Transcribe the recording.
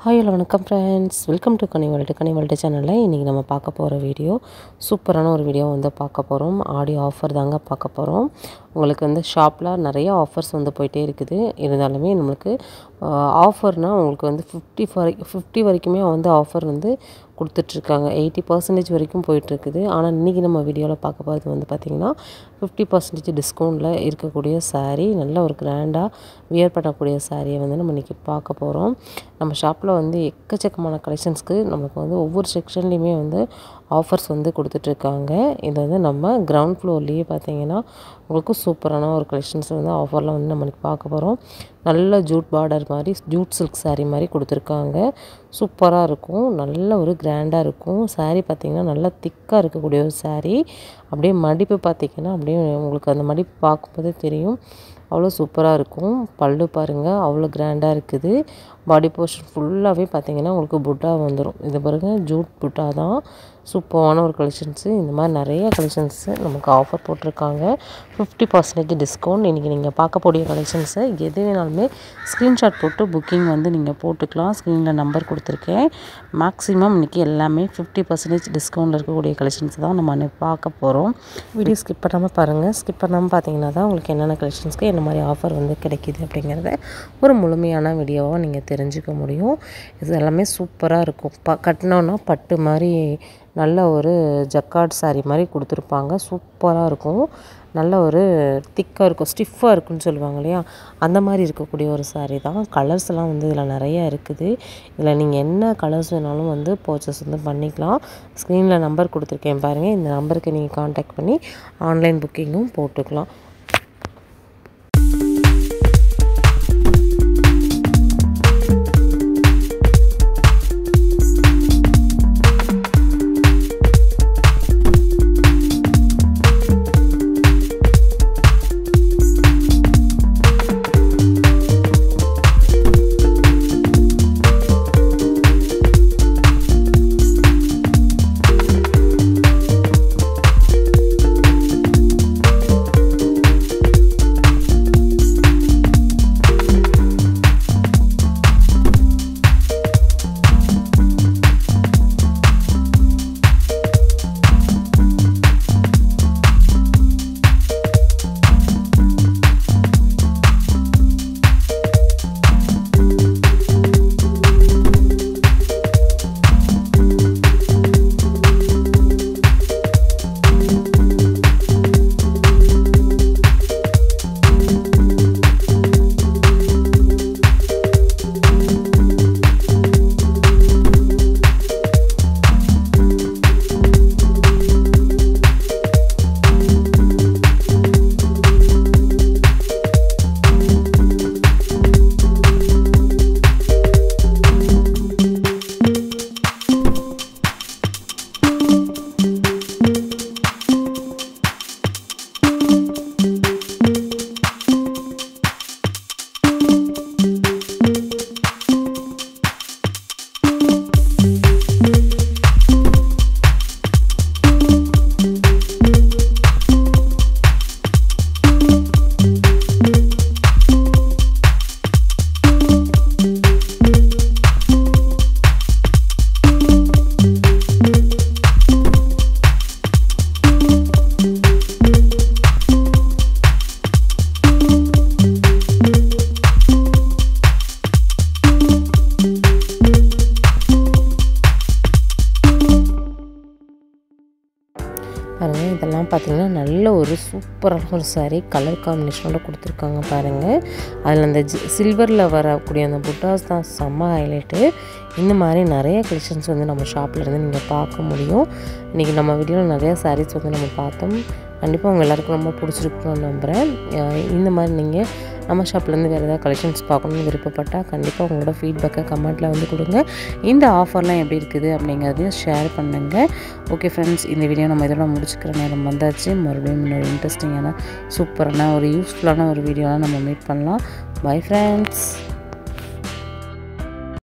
Hi hello வணக்கம் friends, welcome to Ghani world சேனலில் இன்றைக்கி நம்ம பார்க்க போகிற வீடியோ சூப்பரான ஒரு வீடியோ பார்க்க போகிறோம். ஆடி ஆஃபர் தாங்க பார்க்க போகிறோம். உங்களுக்கு ஷாப்பில் நிறைய ஆஃபர்ஸ் போயிட்டே இருக்குது. இருந்தாலுமே நம்மளுக்கு ஆஃபர்னால் உங்களுக்கு 50 வரைக்குமே ஆஃபர் கொடுத்துட்ருக்காங்க. 80% வரைக்கும் போயிட்டுருக்குது. ஆனால் இன்றைக்கி நம்ம வீடியோவில் பார்க்க போகிறது பார்த்திங்கன்னா 50% டிஸ்கவுண்ட்டில் இருக்கக்கூடிய சாரீ, நல்ல ஒரு கிராண்டாக வியர் பண்ணக்கூடிய சாரியை நம்ம இன்றைக்கி பார்க்க போகிறோம். நம்ம ஷாப்பில் எக்கச்சக்கமான கலெக்ஷன்ஸ்க்கு நமக்கு ஒவ்வொரு செக்ஷன்லேயுமே ஆஃபர்ஸ் கொடுத்துட்ருக்காங்க. இது நம்ம கிரவுண்ட் ஃப்ளோர்லேயே பார்த்திங்கன்னா உங்களுக்கு சூப்பரான ஒரு கலெக்ஷன்ஸ் ஆஃபரில் நம்ம பார்க்க போகிறோம். நல்ல ஜூட் பார்டர் மாதிரி, ஜூட் சில்க் சாரீ மாதிரி கொடுத்துருக்காங்க. சூப்பராக இருக்கும், நல்ல ஒரு கிராண்டாக இருக்கும். சாரீ பார்த்திங்கன்னா நல்லா திக்காக இருக்கக்கூடிய ஒரு சாரீ. அப்படியே மடிப்பு பார்த்திங்கன்னா அப்படியே உங்களுக்கு அந்த மடிப்பு பார்க்கும்போதே தெரியும், அவ்வளோ சூப்பராக இருக்கும். பல்லு பாருங்கள், அவ்வளோ கிராண்டாக இருக்குது. பாடி போர்ஷன் ஃபுல்லாகவே பார்த்திங்கன்னா உங்களுக்கு புட்டா வந்துடும். இது பாருங்கள், ஜூட் புட்டா தான். சூப்பரான ஒரு கலெக்ஷன்ஸு. இந்த மாதிரி நிறைய கலெக்ஷன்ஸு நமக்கு ஆஃபர் போட்டிருக்காங்க. 50% டிஸ்கவுண்ட். இன்றைக்கி நீங்கள் பார்க்கக்கூடிய கலெக்ஷன்ஸை எது வேணாலுமே ஸ்க்ரீன்ஷாட் போட்டு புக்கிங் நீங்கள் போட்டுக்கலாம். ஸ்க்ரீனில் நம்பர் கொடுத்துருக்கேன். மேக்ஸிமம் இன்றைக்கி எல்லாமே 50% டிஸ்கவுண்டில் இருக்கக்கூடிய கலெக்ஷன்ஸ் தான் நம்ம பார்க்க போகிறோம். வீடியோ ஸ்கிப் பண்ணாமல் பாருங்கள். ஸ்கிப் பண்ணாமல் பார்த்தீங்கன்னா தான் உங்களுக்கு என்னென்ன கலெக்ஷன்ஸ்க்கு என்ன மாதிரி ஆஃபர் கிடைக்கிது அப்படிங்கிறத ஒரு முழுமையான வீடியோவாக நீங்கள் தெரிஞ்சுக்க முடியும். இது எல்லாமே சூப்பராக இருக்கும். கட்டினோன்னா பட்டு மாதிரி நல்ல ஒரு ஜக்கார்ட் சாரீ மாதிரி கொடுத்துருப்பாங்க. சூப்பராக இருக்கும். நல்ல ஒரு திக்காக இருக்கும், ஸ்டிஃபாக இருக்குன்னு சொல்லுவாங்க இல்லையா, அந்த மாதிரி இருக்கக்கூடிய ஒரு சாரீ தான். கலர்ஸ் எல்லாம் இதில் நிறையா இருக்குது. இதில் நீங்கள் என்ன கலர்ஸ் வேணாலும் பர்ச்சேஸ் பண்ணிக்கலாம். ஸ்க்ரீனில் நம்பர் கொடுத்துருக்கேன் பாருங்கள். இந்த நம்பருக்கு நீங்கள் காண்டாக்ட் பண்ணி ஆன்லைன் புக்கிங்கும் போட்டுக்கலாம். பாருங்கள், இதெல்லாம் பார்த்திங்கன்னா நல்ல ஒரு சூப்பரான ஒரு சாரீ. கலர் காம்பினேஷனோட கொடுத்துருக்காங்க பாருங்கள். அதில் அந்த சில்வரில் வரக்கூடிய அந்த புட்டாஸ் தான் செம்ம ஹைலைட்டு. இந்த மாதிரி நிறைய கலெக்ஷன்ஸ் நம்ம ஷாப்பில் இருந்து நீங்கள் பார்க்க முடியும். இன்றைக்கி நம்ம வீடியோவில் நிறையா சாரீஸ் நம்ம பார்த்தோம். கண்டிப்பாக உங்கள் எல்லாருக்கும் ரொம்ப பிடிச்சிருக்குன்னு நம்புகிறேன். இந்த மாதிரி நீங்கள் நம்ம ஷாப்லேருந்து வேறு ஏதாவது கலெக்ஷன்ஸ் பார்க்கணுன்னு விருப்பப்பட்டால் கண்டிப்பாக உங்களோட ஃபீட்பேக்கை கமெண்ட்டில் கொடுங்க. இந்த ஆஃபர்லாம் எப்படி இருக்குது அப்படிங்கிறதையும் ஷேர் பண்ணுங்கள். ஓகே ஃப்ரெண்ட்ஸ், இந்த வீடியோ நம்ம இதோட முடிச்சுக்கிற நேரம் வந்தாச்சு. மறுபடியும் இன்னொரு இன்ட்ரெஸ்டிங்கான சூப்பரான ஒரு யூஸ்ஃபுல்லான ஒரு வீடியோலாம் நம்ம மீட் பண்ணலாம். Bye friends.